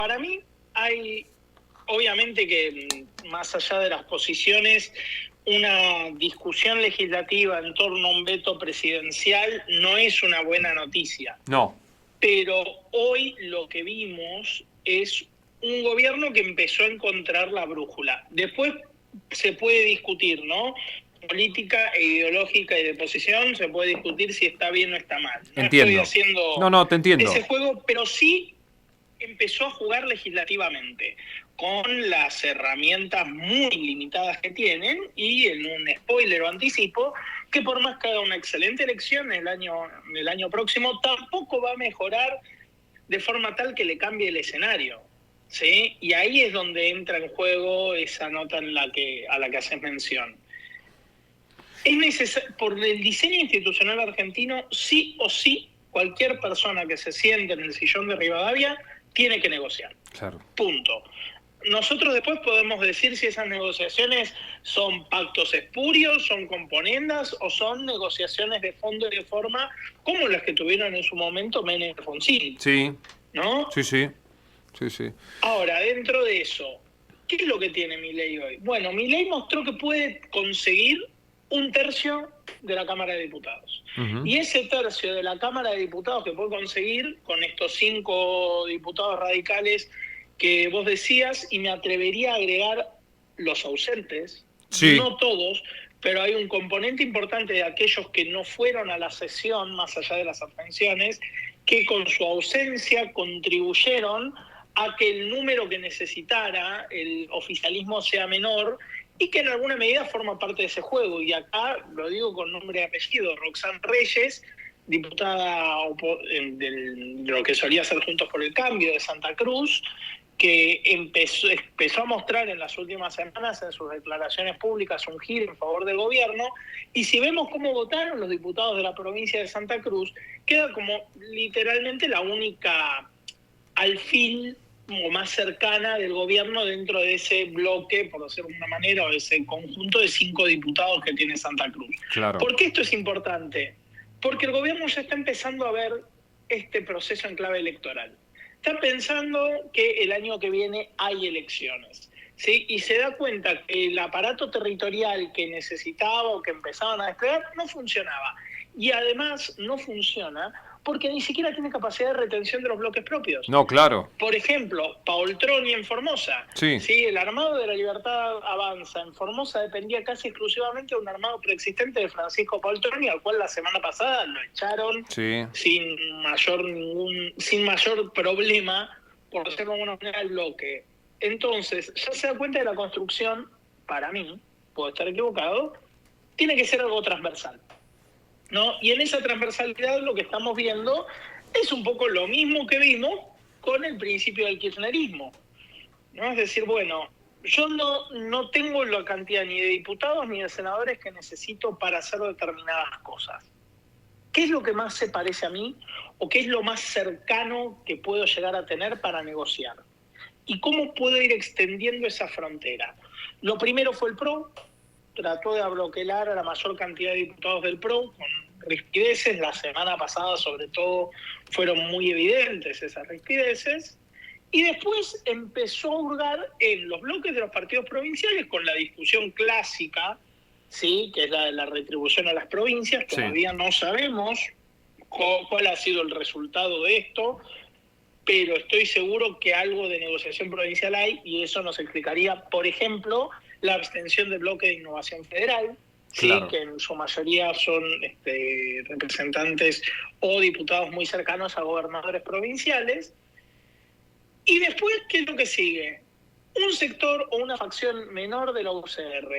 Para mí hay, obviamente que más allá de las posiciones, una discusión legislativa en torno a un veto presidencial no es una buena noticia. No. Pero hoy lo que vimos es un gobierno que empezó a encontrar la brújula. Después se puede discutir, ¿no? Política e ideológica y de posición, se puede discutir si está bien o está mal. No estoy Entiendo. haciendo No, te entiendo. ese juego, pero sí empezó a jugar legislativamente, con las herramientas muy limitadas que tienen, y en un spoiler o anticipo, que por más que haga una excelente elección el año próximo, tampoco va a mejorar de forma tal que le cambie el escenario, ¿sí? Y ahí es donde entra en juego esa nota a la que haces mención. Es necesario, por el diseño institucional argentino, sí o sí, cualquier persona que se siente en el sillón de Rivadavia tiene que negociar. Claro. Punto. Nosotros después podemos decir si esas negociaciones son pactos espurios, son componendas o son negociaciones de fondo y de forma como las que tuvieron en su momento Menem y Alfonsín. Sí. ¿No? Sí. Ahora, dentro de eso, ¿qué es lo que tiene Milei hoy? Bueno, Milei mostró que puede conseguir 1/3 de la Cámara de Diputados. Uh-huh. Y ese tercio de la Cámara de Diputados que puede conseguir con estos 5 diputados radicales que vos decías, y me atrevería a agregar los ausentes, sí. No todos, pero hay un componente importante de aquellos que no fueron a la sesión, más allá de las abstenciones, que con su ausencia contribuyeron a que el número que necesitara el oficialismo sea menor, y que en alguna medida forma parte de ese juego. Y acá lo digo con nombre y apellido: Roxana Reyes, diputada de lo que solía ser Juntos por el Cambio de Santa Cruz, que empezó a mostrar en las últimas semanas en sus declaraciones públicas un giro en favor del gobierno. Y si vemos cómo votaron los diputados de la provincia de Santa Cruz, queda como literalmente la única alfil o más cercana del gobierno dentro de ese bloque, por decirlo de una manera, o de ese conjunto de 5 diputados que tiene Santa Cruz. Claro. ¿Por qué esto es importante? Porque el gobierno ya está empezando a ver este proceso en clave electoral. Está pensando que el año que viene hay elecciones, ¿sí? Y se da cuenta que el aparato territorial que necesitaba o que empezaban a desplegar no funcionaba. Y además no funciona porque ni siquiera tiene capacidad de retención de los bloques propios. No, claro. Por ejemplo, Paultroni en Formosa. Sí. ¿Sí? El armado de la Libertad Avanza en Formosa dependía casi exclusivamente de un armado preexistente de Francisco Paultroni, al cual la semana pasada lo echaron sin mayor problema, por decirlo de alguna manera, el bloque. Entonces, ya se da cuenta de la construcción, para mí, puedo estar equivocado, tiene que ser algo transversal, ¿no? Y en esa transversalidad lo que estamos viendo es un poco lo mismo que vimos con el principio del kirchnerismo, ¿no? Es decir, bueno, yo no tengo la cantidad ni de diputados ni de senadores que necesito para hacer determinadas cosas. ¿Qué es lo que más se parece a mí o qué es lo más cercano que puedo llegar a tener para negociar? ¿Y cómo puedo ir extendiendo esa frontera? Lo primero fue el PRO. Trató de abroquelar a la mayor cantidad de diputados del PRO con rispideces. La semana pasada, sobre todo, fueron muy evidentes esas rispideces. Y después empezó a hurgar en los bloques de los partidos provinciales con la discusión clásica, ¿sí? Que es la de la retribución a las provincias. Todavía no sabemos cuál ha sido el resultado de esto, pero estoy seguro que algo de negociación provincial hay, y eso nos explicaría, por ejemplo, la abstención del bloque de Innovación Federal, claro. ¿sí? Que en su mayoría son representantes o diputados muy cercanos a gobernadores provinciales. Y después, ¿qué es lo que sigue? Un sector o una facción menor de la UCR.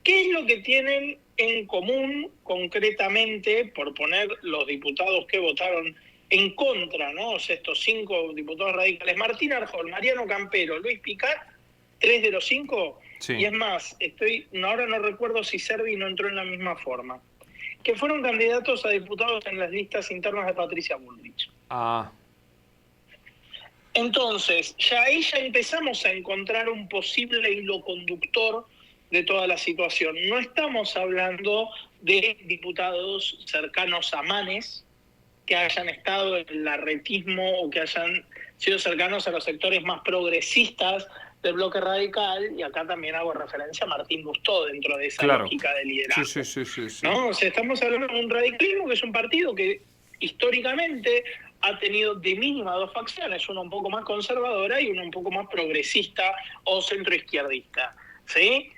¿Qué es lo que tienen en común concretamente, por poner los diputados que votaron en contra, ¿no? O sea, estos 5 diputados radicales: Martín Arjol, Mariano Campero, Luis Picar, 3 de los 5. Sí. Y es más, ahora no recuerdo si Servi no entró en la misma forma, que fueron candidatos a diputados en las listas internas de Patricia Bullrich. Entonces, ahí ya empezamos a encontrar un posible hilo conductor de toda la situación. No estamos hablando de diputados cercanos a Manes, que hayan estado en el larretismo o que hayan sido cercanos a los sectores más progresistas del bloque radical, y acá también hago referencia a Martín Lustó dentro de esa lógica de liderazgo. Sí. ¿No? O sea, estamos hablando de un radicalismo que es un partido que históricamente ha tenido de mínima dos facciones, una un poco más conservadora y una un poco más progresista o centroizquierdista, ¿sí?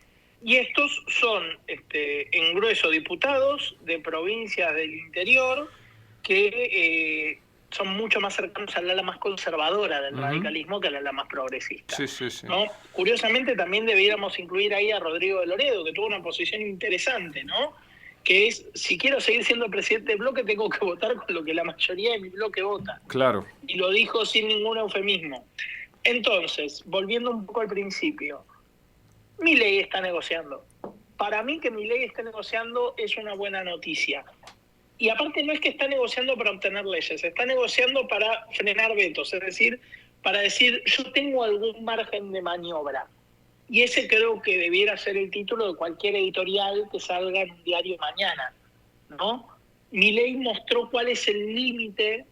Y estos son, en grueso, diputados de provincias del interior que son mucho más cercanos al ala más conservadora del radicalismo que al ala más progresista. Sí. ¿No? Curiosamente, también deberíamos incluir ahí a Rodrigo de Loredo, que tuvo una posición interesante, ¿no? Que es, si quiero seguir siendo presidente del bloque, tengo que votar con lo que la mayoría de mi bloque vota. Claro. Y lo dijo sin ningún eufemismo. Entonces, volviendo un poco al principio, Milei está negociando. Para mí que Milei esté negociando es una buena noticia. Y aparte no es que está negociando para obtener leyes, está negociando para frenar vetos, es decir, para decir yo tengo algún margen de maniobra. Y ese creo que debiera ser el título de cualquier editorial que salga en un diario mañana, ¿no? Milei mostró cuál es el límite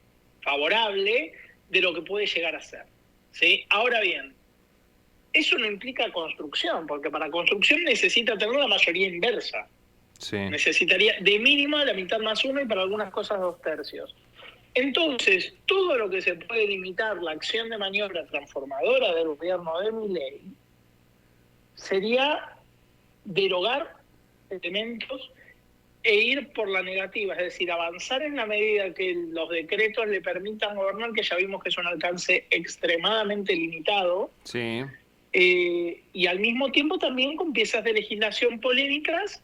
favorable de lo que puede llegar a ser, ¿sí? Ahora bien, eso no implica construcción, porque para construcción necesita tener la mayoría inversa. Sí. Necesitaría de mínima la mitad más uno y para algunas cosas 2/3. Entonces, todo lo que se puede limitar la acción de maniobra transformadora del gobierno de Milei sería derogar elementos e ir por la negativa, es decir, avanzar en la medida que los decretos le permitan gobernar, que ya vimos que es un alcance extremadamente limitado, sí. Y al mismo tiempo también con piezas de legislación polémicas,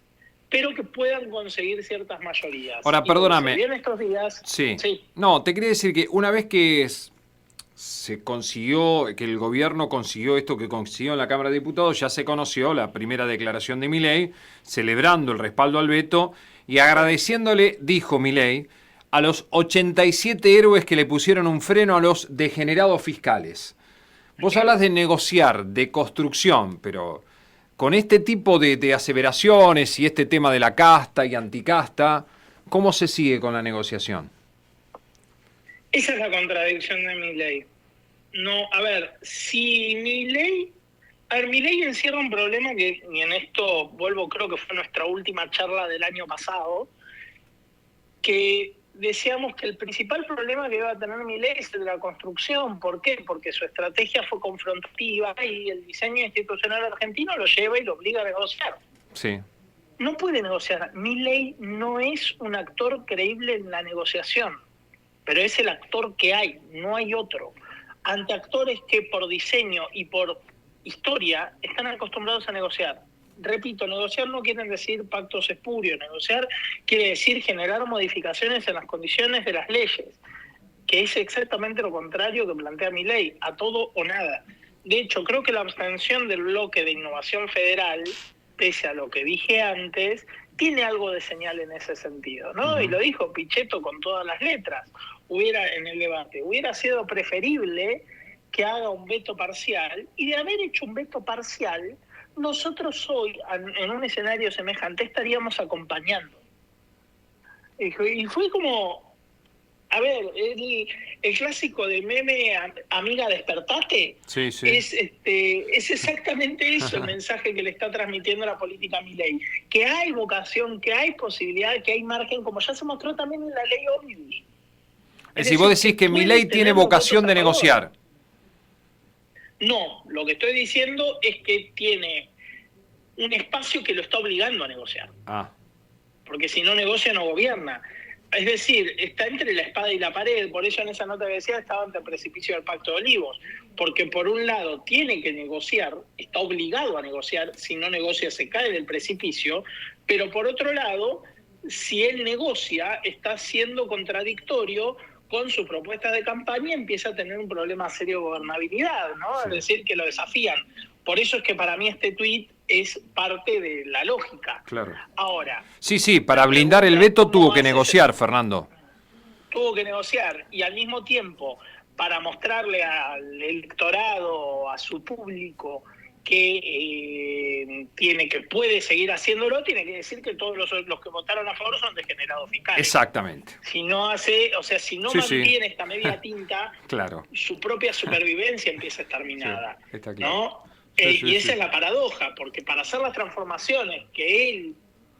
pero que puedan conseguir ciertas mayorías. Ahora, perdóname. En estos días, sí. No, te quería decir que una vez que se consiguió, que el gobierno consiguió esto que consiguió en la Cámara de Diputados, ya se conoció la primera declaración de Milei, celebrando el respaldo al veto y agradeciéndole, dijo Milei, a los 87 héroes que le pusieron un freno a los degenerados fiscales. Vos hablas de negociar, de construcción, pero con este tipo de aseveraciones y este tema de la casta y anticasta, ¿cómo se sigue con la negociación? Esa es la contradicción de Milei. No, a ver, si Milei... A ver, Milei encierra un problema que, y en esto vuelvo, creo que fue nuestra última charla del año pasado, que decíamos que el principal problema que iba a tener Milei es el de la construcción. ¿Por qué? Porque su estrategia fue confrontativa y el diseño institucional argentino lo lleva y lo obliga a negociar. Sí. No puede negociar. Milei no es un actor creíble en la negociación, pero es el actor que hay, no hay otro. Ante actores que por diseño y por historia están acostumbrados a negociar. Repito, negociar no quiere decir pactos espurios, negociar quiere decir generar modificaciones en las condiciones de las leyes, que es exactamente lo contrario que plantea Milei, a todo o nada. De hecho, creo que la abstención del bloque de Innovación Federal, pese a lo que dije antes, tiene algo de señal en ese sentido, ¿no? Uh-huh. Y lo dijo Pichetto con todas las letras, en el debate, hubiera sido preferible que haga un veto parcial, y de haber hecho un veto parcial, nosotros hoy, en un escenario semejante, estaríamos acompañando. Y fue como, a ver, el clásico de meme, amiga, despertate, sí. Es exactamente eso el mensaje que le está transmitiendo la política Milei, que hay vocación, que hay posibilidad, que hay margen, como ya se mostró también en la ley Ómnibus. Es decir, vos decís que Milei tiene vocación de negociar. No, lo que estoy diciendo es que tiene un espacio que lo está obligando a negociar. Porque si no negocia, no gobierna. Es decir, está entre la espada y la pared. Por eso en esa nota que decía estaba ante el precipicio del Pacto de Olivos. Porque por un lado tiene que negociar, está obligado a negociar, si no negocia se cae del precipicio, pero por otro lado, si él negocia, está siendo contradictorio con sus propuestas de campaña, empieza a tener un problema serio de gobernabilidad, ¿no? Sí. Es decir, que lo desafían. Por eso es que para mí este tuit es parte de la lógica. Claro. Ahora. Sí, para blindar el veto tuvo que negociar, Fernando. Tuvo que negociar, y al mismo tiempo, para mostrarle al electorado, a su público, que puede seguir haciéndolo, tiene que decir que todos los que votaron a favor son degenerados fiscales. Exactamente. Si no mantiene esta media tinta, claro, su propia supervivencia empieza a estar minada. Sí, está claro. ¿No? Y esa es la paradoja, porque para hacer las transformaciones que él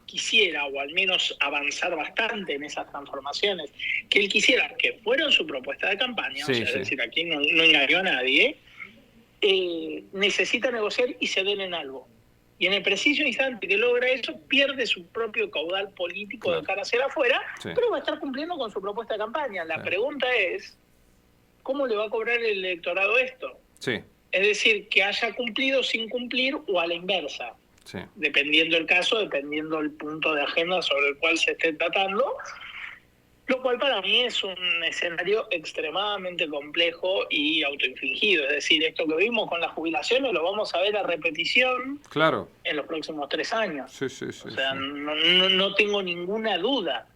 quisiera, o al menos avanzar bastante en esas transformaciones que él quisiera, que fueron su propuesta de campaña, es decir, aquí no engañó a nadie, necesita negociar y ceder en algo. Y en el preciso instante que logra eso, pierde su propio caudal político de cara hacia afuera, pero va a estar cumpliendo con su propuesta de campaña. La pregunta es, ¿cómo le va a cobrar el electorado esto? Sí. Es decir, que haya cumplido sin cumplir o a la inversa. Sí. Dependiendo el caso, dependiendo el punto de agenda sobre el cual se esté tratando, lo cual para mí es un escenario extremadamente complejo y autoinfligido. Es decir, esto que vimos con las jubilaciones lo vamos a ver a repetición en los próximos 3 años. No tengo ninguna duda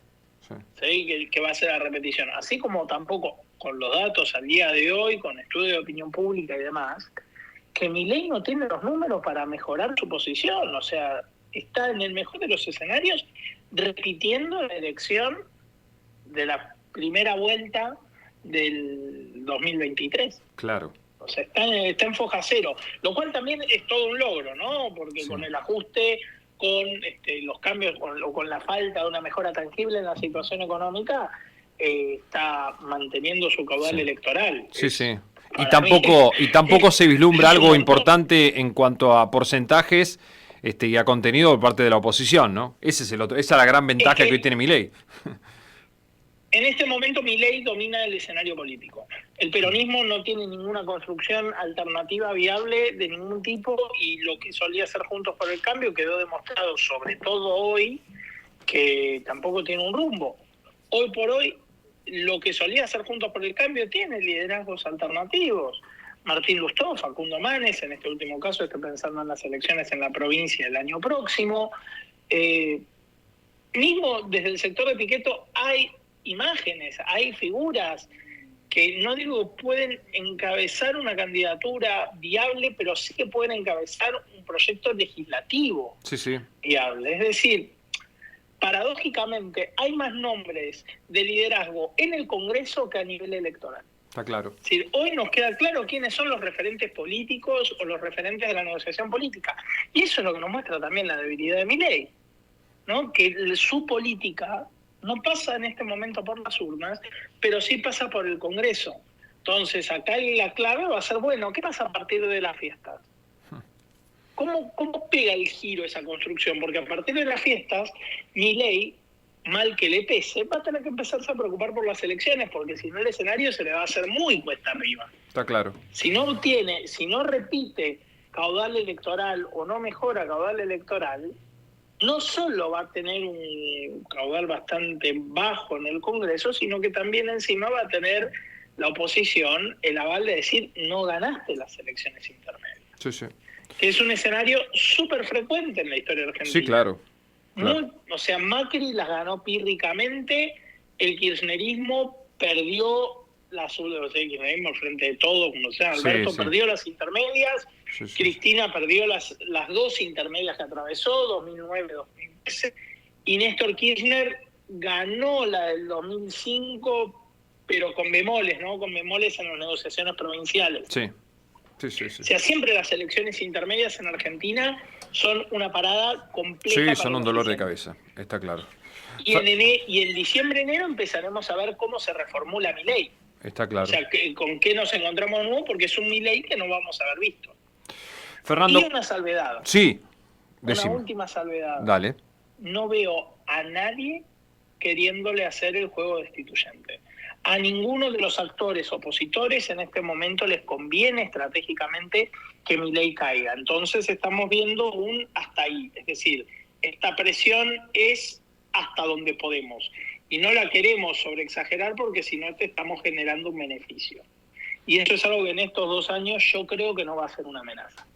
que va a ser la repetición. Así como tampoco con los datos al día de hoy, con estudios de opinión pública y demás, que Milei no tiene los números para mejorar su posición. O sea, está en el mejor de los escenarios repitiendo la elección de la primera vuelta del 2023. Claro. O sea, está en foja cero, lo cual también es todo un logro, ¿no? Porque con el ajuste, con los cambios, con la falta de una mejora tangible en la situación económica, está manteniendo su caudal electoral. Sí. Y tampoco se vislumbra algo importante en cuanto a porcentajes y a contenido por parte de la oposición, ¿no? Esa es la gran ventaja que hoy tiene Milei. En este momento Milei domina el escenario político. El peronismo no tiene ninguna construcción alternativa viable de ningún tipo, y lo que solía ser Juntos por el Cambio quedó demostrado, sobre todo hoy, que tampoco tiene un rumbo. Hoy por hoy, lo que solía ser Juntos por el Cambio tiene liderazgos alternativos. Martín Lustó, Facundo Manes, en este último caso estoy pensando en las elecciones en la provincia el año próximo. Mismo desde el sector de Pichetto hay imágenes, hay figuras que no digo pueden encabezar una candidatura viable, pero sí que pueden encabezar un proyecto legislativo viable. Es decir, paradójicamente hay más nombres de liderazgo en el Congreso que a nivel electoral. Está claro. Es decir, hoy nos queda claro quiénes son los referentes políticos o los referentes de la negociación política. Y eso es lo que nos muestra también la debilidad de Milei, ¿no? Que su política no pasa en este momento por las urnas, pero sí pasa por el Congreso. Entonces, acá la clave va a ser, bueno, ¿qué pasa a partir de las fiestas? ¿Cómo pega el giro esa construcción? Porque a partir de las fiestas, Milei, mal que le pese, va a tener que empezarse a preocupar por las elecciones, porque si no el escenario se le va a hacer muy cuesta arriba. Está claro. Si no repite caudal electoral o no mejora caudal electoral, no solo va a tener un caudal bastante bajo en el Congreso, sino que también encima va a tener la oposición el aval de decir no ganaste las elecciones intermedias. Sí. Que es un escenario súper frecuente en la historia argentina. Sí, claro. O sea, Macri las ganó pírricamente, el kirchnerismo perdió el kirchnerismo frente de todo, como sea, Alberto perdió las intermedias, Cristina perdió las 2 intermedias que atravesó, 2009-2013, y Néstor Kirchner ganó la del 2005, pero con bemoles, ¿no? Con bemoles en las negociaciones provinciales. Sí. O sea, siempre las elecciones intermedias en Argentina son una parada completa. Sí, son un dolor de cabeza, está claro. Y en diciembre-enero empezaremos a ver cómo se reformula Milei. Está claro. O sea, con qué nos encontramos de nuevo, porque es un Milei que no vamos a haber visto. Fernando. Y una salvedad. Sí, decime. Una última salvedad. Dale. No veo a nadie queriéndole hacer el juego destituyente. A ninguno de los actores opositores en este momento les conviene estratégicamente que Milei caiga. Entonces estamos viendo un hasta ahí. Es decir, esta presión es hasta donde podemos. Y no la queremos sobreexagerar porque si no te estamos generando un beneficio. Y eso es algo que en estos 2 años yo creo que no va a ser una amenaza.